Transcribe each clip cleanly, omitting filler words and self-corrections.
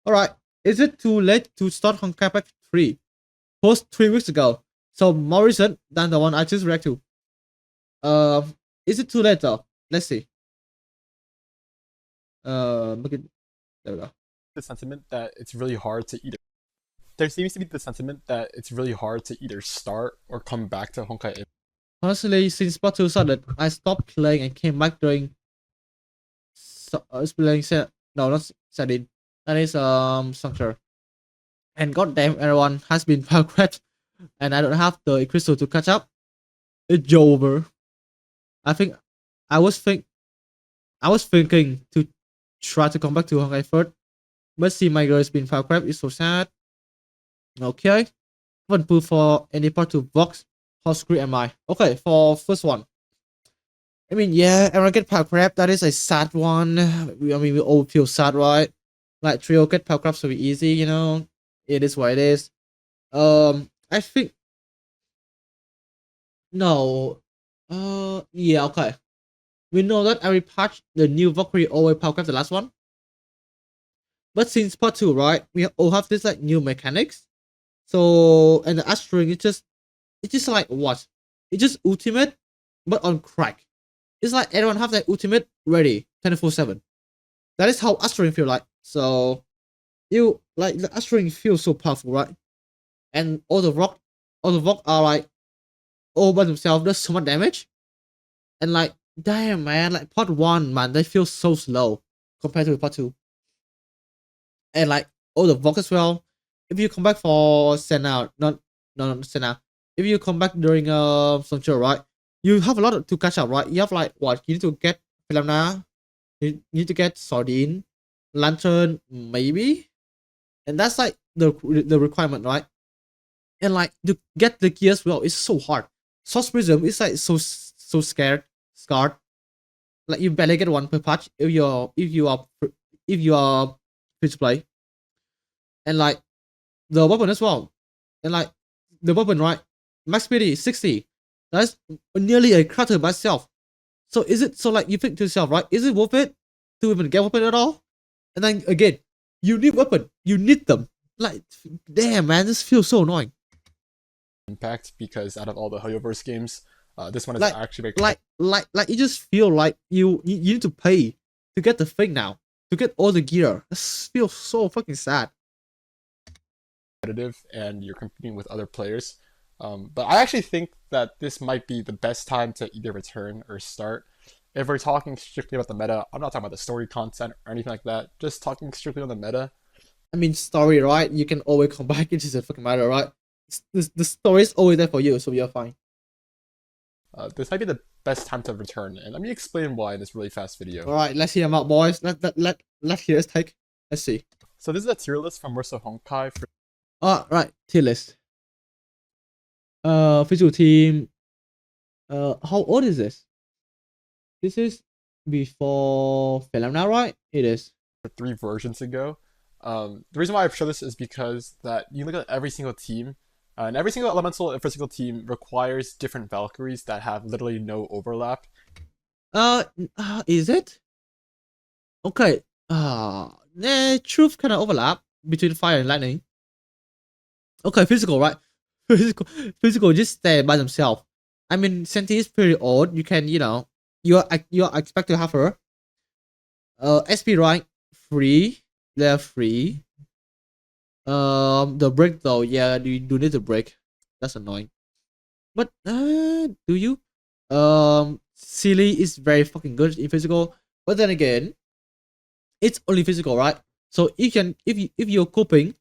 Alright, is it too late to start Honkai Pack 3? Post 3 weeks ago. So more recent than the one I just react to. Is it too late though? Let's see. There we go. The sentiment that it's really hard to either. There seems to be the sentiment that it's really hard to either start or come back to Honkai. Honestly, since Part 2 started, I stopped playing and came back during playing no, not Sadin. That is Structure. And goddamn, everyone has been progressed, and I don't have the crystal to catch up. It's over. I think I was thinking to try to come back to Honkai first, but see my girl has been Firecraft is so sad. Okay. Haven't put for any part to box. How screwed am I? Okay, for first one. I mean, yeah, everyone get Firecraft. That is a sad one. We all feel sad, right? Like trio get Firecraft so easy, you know. It is what it is. I think no. Yeah, okay. We know that every patch the new Valkyrie always Firecraft the last one. But since part 2, right, we all have this like new mechanics. So and the Astring it's just like what? It's just ultimate but on crack. It's like everyone have that ultimate ready 24/7. That is how Astring feel like. So you like the Astring feels so powerful, right? And all the rock are like all by themselves, does so much damage. And like damn man, like part 1, man, they feel so slow compared to part 2. And like all the Vogue as well. If you come back for Senna, not Senna. If you come back during some show, right? You have a lot to catch up, right? You have like what? You need to get Philemna, you need to get Sardine, Lantern, maybe, and that's like the requirement, right? And like to get the gear as well, it's so hard. Source Prism is like so scarred. Like you barely get one per patch if you are free to play. And like the weapon as well. And like the weapon, right? Max speed 60. That's nearly a character by itself. So is it so like you think to yourself, right? Is it worth it to even get weapon at all? And then again, you need weapon. You need them. Like damn man, this feels so annoying. Impact because out of all the hoyoverse games, this one is Like actually like you just feel like you need to pay to get the thing now. To get all the gear. This feels so fucking sad. competitive and you're competing with other players. But I actually think that this might be the best time to either return or start. If we're talking strictly about the meta, I'm not talking about the story content or anything like that. Just talking strictly on the meta. I mean, story, right? You can always come back. It doesn't fucking matter, right? The story is always there for you, so you're fine. This might be the best time to return, and let me explain why in this really fast video. All right, let's hear them out, boys. Let's hear his take. Let's see. So this is a tier list from Verso Honkai for Right, tier list. Physical team. How old is this? This is before Film now, right? It is. 3 versions ago. The reason why I show this is because that you look at every single team, and every single elemental and physical team requires different Valkyries that have literally no overlap. Is it? Okay. The truth kind of overlap between fire and lightning. Okay, physical, right? Physical just stay by themselves. I mean, Senti is pretty old. You can, you're expect to have her. SP rank free. They're free. The break though, yeah, you do need to break. That's annoying. But do you? Silly is very fucking good in physical, but then again, it's only physical, right? So you can if you're coping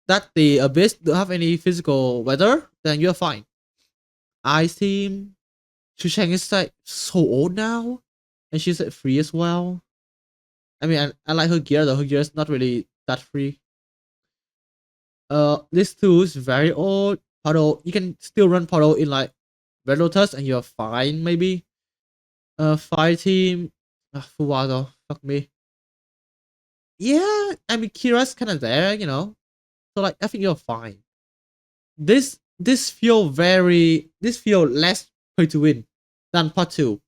that the abyss don't have any physical weather, then you're fine. Ice team, Shusheng is like so old now, and she's like free as well. I mean, I like her gear though. Her gear is not really that free. This tool is very old. Puddle, you can still run Puddle in like Red Lotus and you're fine maybe. Fire team, Fuwado, fuck me. Yeah, I mean Kira's kind of there, you know. So like I think you're fine. This feel less pay to win than part 2.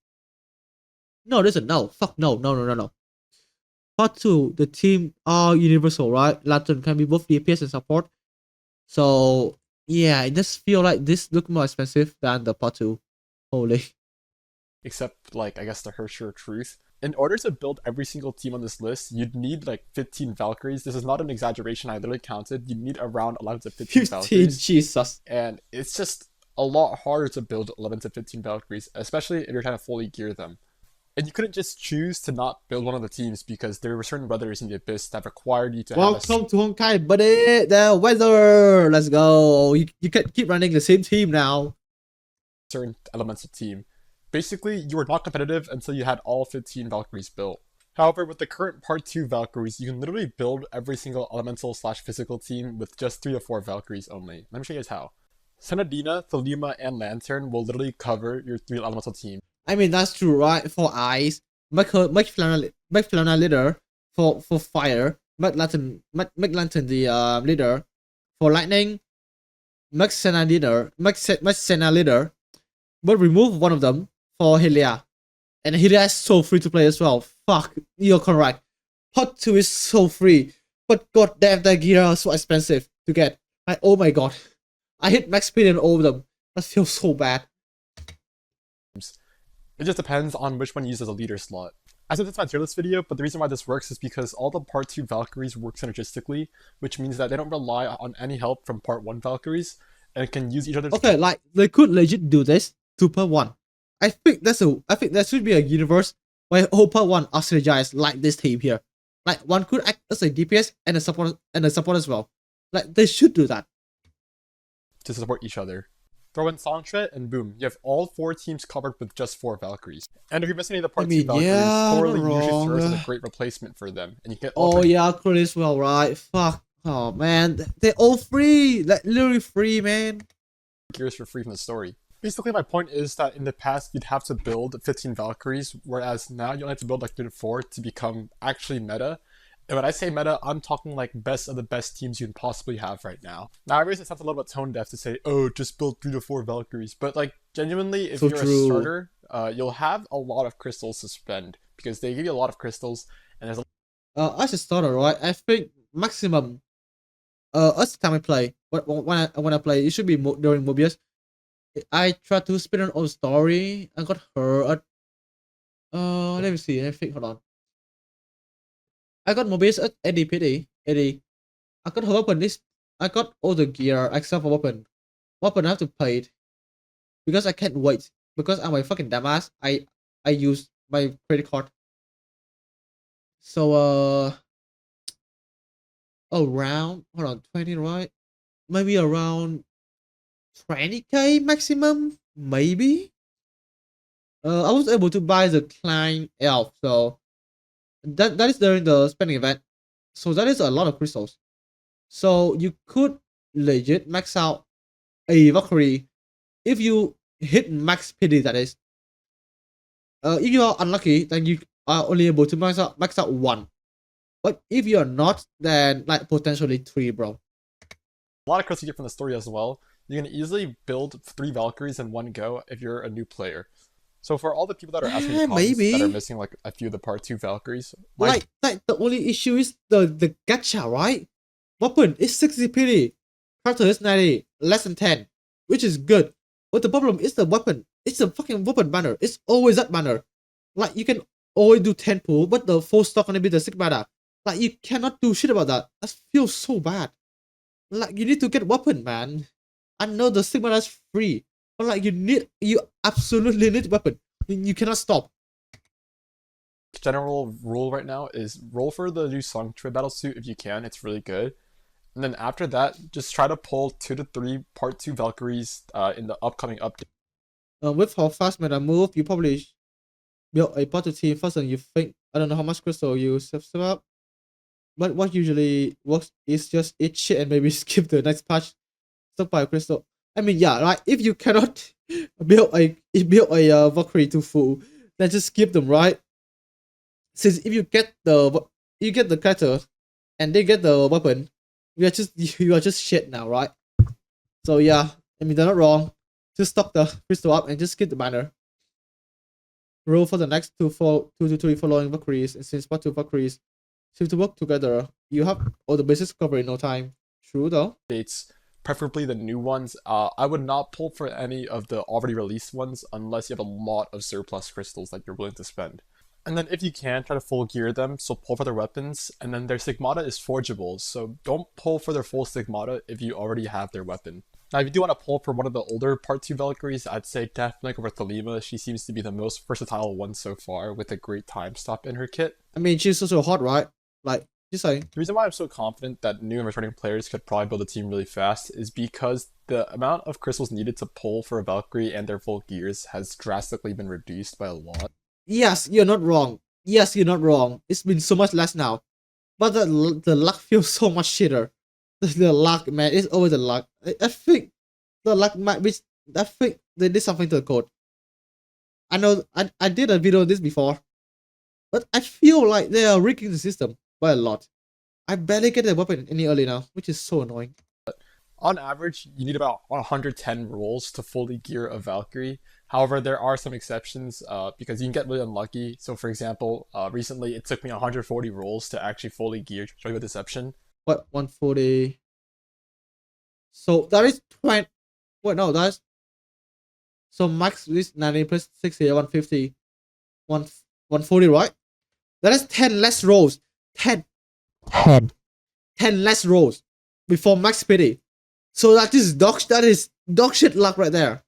No, listen, no, fuck no. part 2, the team are universal, right? Lantern can be both DPS and support. So yeah, I just feel like this look more expensive than the part 2. Holy. Except, like, I guess the harsher truth. In order to build every single team on this list, you'd need like 15 Valkyries. This is not an exaggeration, I literally counted. You'd need around 11 to 15 15, Valkyries. Jesus. And it's just a lot harder to build 11 to 15 Valkyries, especially if you're trying to fully gear them. And you couldn't just choose to not build one of the teams because there were certain weathers in the Abyss that required you to Welcome to Honkai, buddy. The weather. Let's go. You can keep running the same team now. certain elements of team. Basically, you were not competitive until you had all 15 Valkyries built. However, with the current Part 2 Valkyries, you can literally build every single elemental / physical team with just 3 to 4 Valkyries only. Let me show you guys how. Senadina, Thelema, and Lantern will literally cover your 3 elemental team. I mean, that's true, right? For ice, make Flana leader. For fire, make Lantern the leader. For lightning, make Senna leader. Make Senna leader. But remove one of them for Helia. And Helia is so free to play as well. Fuck, you're correct. Part 2 is so free. But goddamn, the gear are so expensive to get. Like, oh my god. I hit max speed in all of them. That feels so bad. It just depends on which one you use as a leader slot. I said this in my tier list video, but the reason why this works is because all the Part 2 Valkyries work synergistically, which means that they don't rely on any help from Part 1 Valkyries, and can use each other's... Okay, like, they could legit do this to Part 1. I think there should be a universe where whole Part 1 are synergized like this team here. Like, one could act as a DPS and a support as well. Like, they should do that. To support each other. Throw in Songtre, and boom, you have all 4 teams covered with just 4 Valkyries. And if you're missing any of the Part 2 Valkyries, Coralie usually serves as a great replacement for them. And you get oh yeah, Coralie as well, right? Fuck. Oh man, they're all free. Like, literally free, man. Gears for free from the story. Basically, my point is that in the past, you'd have to build 15 Valkyries, whereas now you only have to build like 3 to 4 to become actually meta. And when I say meta, I'm talking like best of the best teams you can possibly have right now. Now, I realize it sounds a little bit tone deaf to say, oh, just build 3 to 4 Valkyries. But like, genuinely, if you're a starter, you'll have a lot of crystals to spend because they give you a lot of crystals. And there's as a starter, right? I think maximum, as the time I play, when I play, it should be during Mobius. I tried to spin an old story. I got hurt. Let me see. I think. Hold on. I got Mobius at AD. I got her weapon. I got all the gear except for weapon. Weapon I have to pay it because I can't wait. Because I'm a fucking dumbass. I use my credit card. So around, hold on, 20, right? Maybe around 20k maximum, maybe. I was able to buy the Klein Elf, so that is during the spending event. So that is a lot of crystals. So you could legit max out a Valkyrie if you hit max PD, that is. If you are unlucky, then you are only able to max out 1. But if you're not, then like potentially 3, bro. A lot of crystals you get from the story as well. You can easily build 3 Valkyries in one go if you're a new player. So for all the people that are asking that are missing like a few of the Part 2 Valkyries, like the only issue is the gacha, right? Weapon is 60 PD, character is 90, less than 10, which is good. But the problem is the weapon. It's a fucking weapon banner. It's always that banner. Like, you can always do 10 pull, but the full stock gonna be the 6 banner. Like, you cannot do shit about that. That feels so bad. Like, you need to get weapon, man. I know the 6 banner is free, but like, you absolutely need weapon. You cannot stop. General rule right now is roll for the new Songtre battle suit if you can. It's really good. And then after that, just try to pull 2 to 3 Part 2 Valkyries in the upcoming update. With how fast meta move, you probably build a Part 2 team first and you think, I don't know how much crystal you save up. But what usually works is just eat shit and maybe skip the next patch. Stockpile crystal. I mean, yeah, right? If you cannot build a Valkyrie to full, then just skip them, right? Since if you get the character and they get the weapon, you are just shit now, right? So yeah, I mean, they're not wrong. Just stock the crystal up and just skip the banner. Roll for the next 2 to 3 following Valkyries, and since Part 2 Valkyries seem to work together. You have all the bases covered in no time. True though. Dates, preferably the new ones. I would not pull for any of the already released ones unless you have a lot of surplus crystals that you're willing to spend. And then if you can, try to full gear them, so pull for their weapons, and then their stigmata is forgeable, so don't pull for their full stigmata if you already have their weapon. Now, if you do want to pull for one of the older Part 2 Valkyries, I'd say definitely go for Thelema. She seems to be the most versatile one so far, with a great time stop in her kit. I mean, she's also hot, right? Like, just saying. The reason why I'm so confident that new and returning players could probably build a team really fast is because the amount of crystals needed to pull for a Valkyrie and their full gears has drastically been reduced by a lot. Yes, you're not wrong. Yes, you're not wrong. It's been so much less now. But the luck feels so much shitter. The luck, man, it's always the luck. I think the luck might be. I think they did something to the code. I know I did a video on this before, but I feel like they are rigging the system by a lot. I barely get a weapon any early now, which is so annoying. On average, you need about 110 rolls to fully gear a Valkyrie. However, there are some exceptions because you can get really unlucky. So, for example, recently it took me 140 rolls to actually fully gear Show You a Deception. What, 140? So that is 20. Wait, no, that's. So max is 90 plus 60, 150. 140, right? That is 10 less rolls. 10 less rolls before max pity. So that is dog shit luck right there.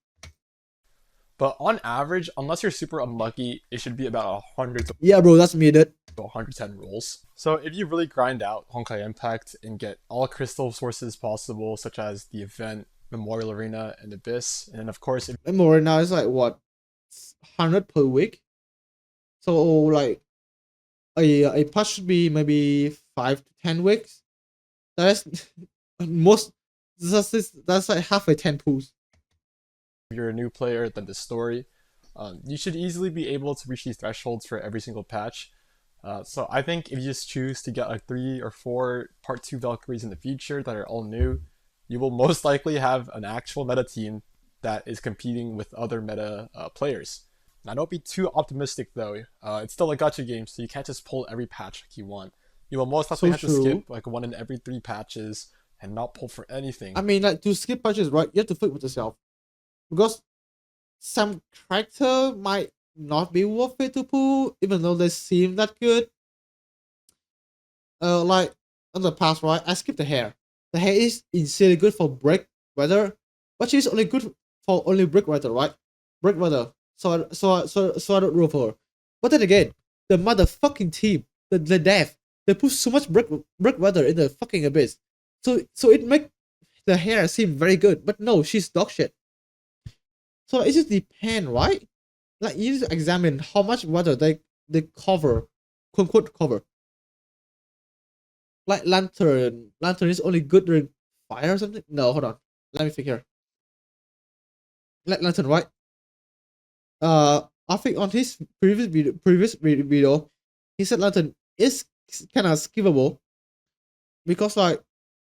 But on average, unless you're super unlucky, it should be about 100 to Yeah, bro, that's me, dude. 110 rolls. So if you really grind out Honkai Impact and get all crystal sources possible, such as the event, Memorial Arena, and Abyss, and of course, if Memorial now is like what, 100 per week. So like a patch should be maybe 5 to 10 weeks. That's most. That's like half a 10 pools. you're a new player, then the story, you should easily be able to reach these thresholds for every single patch. So I think if you just choose to get like 3 or 4 Part 2 Valkyries in the future that are all new, you will most likely have an actual meta team that is competing with other meta players. Now don't be too optimistic though, it's still a gacha game, so you can't just pull every patch like you want. You will most likely So have to true. skip like 1 in every 3 patches and not pull for anything. I mean, like, to skip patches, right? You have to think with yourself, because some character might not be worth it to pull, even though they seem that good. Like in the past, right? I skipped the hair. The hair is insanely good for break weather, but she's only good for only break weather, right? Break weather. So I don't roll for her. But then again, the motherfucking team, the dev, they put so much break weather in the fucking abyss. So it make the hair seem very good, but no, she's dog shit. So it just depends, right? Like, you need to examine how much weather they cover, quote unquote cover. Like lantern is only good during fire or something. No, hold on, let me think here. Like lantern, right? I think on his previous video, he said lantern is kind of skippable because like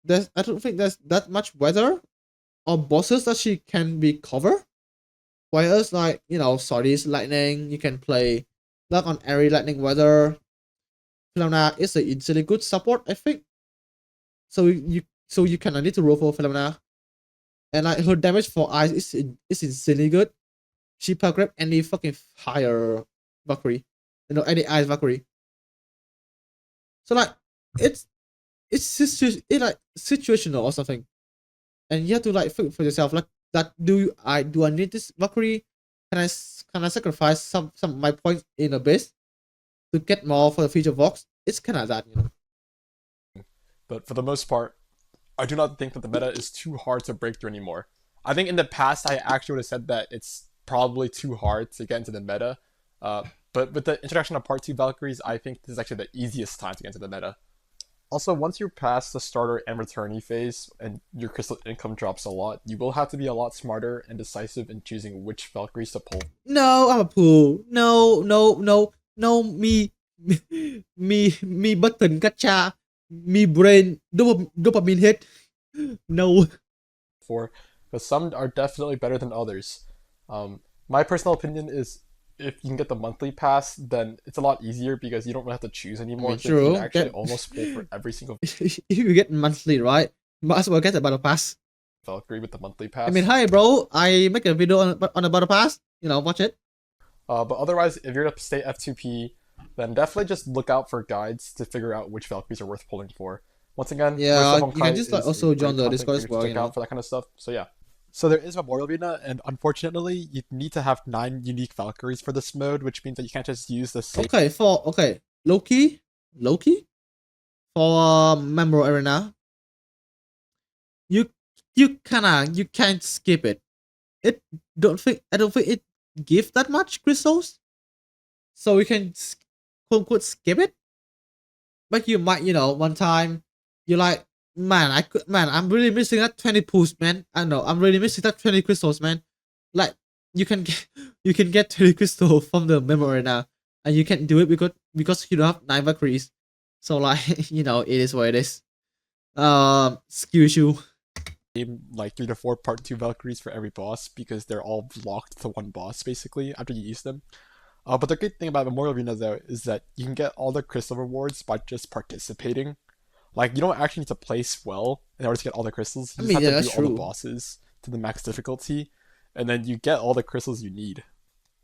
I don't think there's that much weather or bosses that she can be cover. Whereas like, Sardis lightning, you can play luck on airy lightning weather. Philomena is an instantly good support, I think. So you kind of need to roll for Philomena, and like her damage for ice is insanely good. She power grab any fucking higher Valkyrie, any ice Valkyrie. So like it's like situational or something, and you have to like think for yourself, like, that do I need this Valkyrie? Can I sacrifice some of my points in a base to get more for the future Vox? It's kind of that, But for the most part, I do not think that the meta is too hard to break through anymore. I think in the past I actually would have said that it's probably too hard to get into the meta. But with the introduction of Part 2 Valkyries, I think this is actually the easiest time to get into the meta. Also, once you're past the starter and returnee phase and your crystal income drops a lot, you will have to be a lot smarter and decisive in choosing which Valkyries to pull. No, I'm a pull. No, me button gacha, me brain dopamine hit. No. Because some are definitely better than others. My personal opinion is if you can get the monthly pass, then it's a lot easier because you don't really have to choose I anymore. mean, So you can true. actually That almost pull for every single if you get monthly, right? Might as well get the battle pass. Valkyrie with the monthly I mean, pass. hi, bro. I make a video on the battle pass. Watch it. But otherwise, if you're to stay F2P, then definitely just look out for guides to figure out which Valkyries are worth pulling for. Once again, Versa Yeah, you can Honkai just like is a also join great the content Discord as creator to well. check out for that kind of stuff. So yeah. So there is Memorial Arena, and unfortunately, you need to have 9 unique Valkyries for this mode, which means that you can't just use the same. Okay, Loki for Memorial Arena. You you can't skip it. I don't think it gives that much crystals, so we can quote unquote skip it. But you might, one time you're like, man, I'm really missing that 20 pools, man. I know, I'm really missing that 20 crystals, man. Like you can get you can get 20 crystals from the memory now, and you can't do it because you don't have 9 Valkyries. So like, it is what it is. Excuse you. Like 3 to 4 part 2 Valkyries for every boss because they're all locked to one boss basically after you use them. But the good thing about Memorial Arena though is that you can get all the crystal rewards by just participating. Like you don't actually need to place well in order to get all the crystals. I You just mean, have yeah, to do that's all the true. bosses to the max difficulty, and then you get all the crystals you need.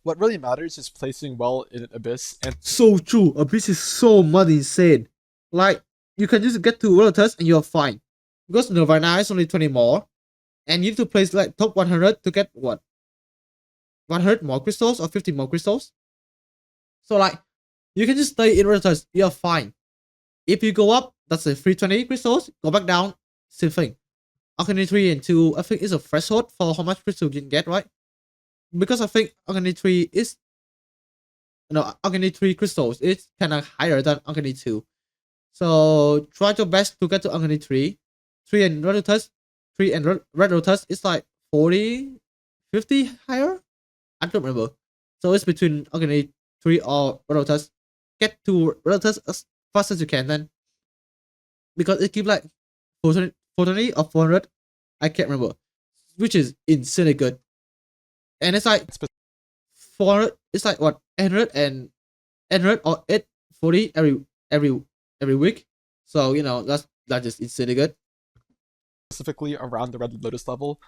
What really matters is placing well in Abyss and So true. Abyss is so muddy insane. Like you can just get to relatives and you're fine. Because Nirvana is only 20 more, and you need to place like top 100 to get what 100 more crystals or 50 more crystals. So like you can just stay in relatives, you're fine. If you go up, that's a free 20 crystals. Go back down, same thing. Arcane 3 and 2, I think is a threshold for how much crystal you can get, right? Because I think Arcane 3 is Arcane 3 crystals is kind of higher than Arcane 2. So try your best to get to Arcane 3. 3 and Red Lotus, 3 and Red Lotus is like 40, 50 higher? I don't remember. So it's between Arcane 3 or Red Lotus. Get to Red Lotus as fast as you can then. Because it gives like 420 or 400. I can't remember. Which is insanely good. And it's like 400, it's like what, 800 or 840 every week. So that's just insanely good. specifically around the Red Lotus level.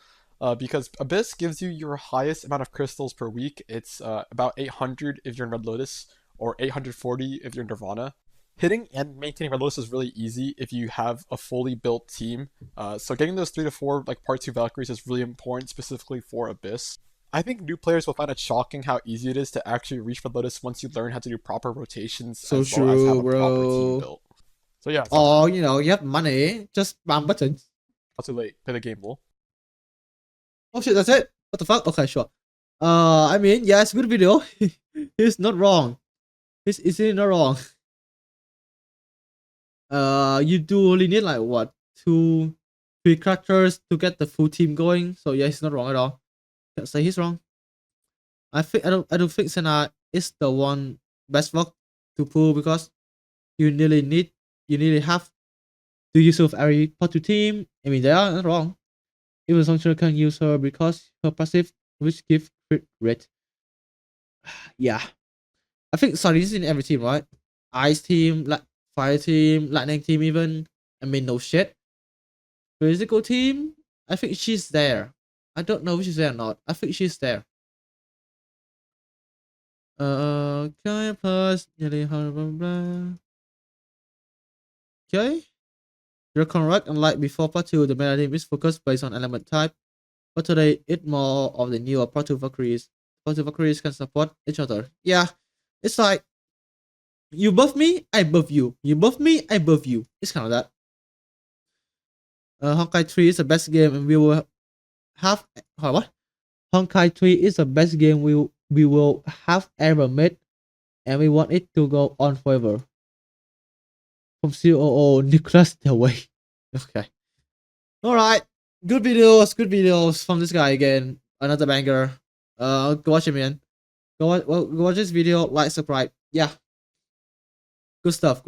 Because Abyss gives you your highest amount of crystals per week. It's about 800 if you're in Red Lotus, or 840 if you're in Nirvana. Hitting and maintaining Red Lotus is really easy if you have a fully built team. So getting those 3 to 4 like part 2 Valkyries is really important, specifically for Abyss. I think new players will find it shocking how easy it is to actually reach Red Lotus once you learn how to do proper rotations So as well as have true, a proper team bro. built. So yeah, it's Or you have money, just spam buttons. not too late. Play the game, Lul. Oh shit, that's it. What the fuck? Okay, sure. I mean, yeah, it's a good video. He's not wrong. He's easily not wrong. You do only need like what, 3 characters to get the full team going. So yeah, he's not wrong at all. Can't say he's wrong. I don't think Senna is the one best work to pull because you nearly have to use of every part to team. I mean, they are not wrong. Even Songcher can use her because her passive which give crit rate. Yeah. I think Sunny is in every team, right? Ice team, like fire team, lightning team even. I mean, no shit. Physical team, I think she's there. I don't know if she's there or not. I think she's there. Okay, plus nearly blah blah blah. Okay. You're correct. Unlike before part 2, the meta team is focused based on element type. But today, it's more of the newer part 2 Valkyries. Part 2 Valkyries can support each other. Yeah. It's like you buff me, I buff you. You buff me, I buff you. It's kind of that. Honkai 3 is the best game, and we will have what? Honkai 3 is the best game we will have ever made, and we want it to go on forever. From COO Nicholas Delway. Okay. Alright. Good videos from this guy again. Another banger. Go watch it, man. Go watch this video, like, subscribe. Yeah. Good stuff.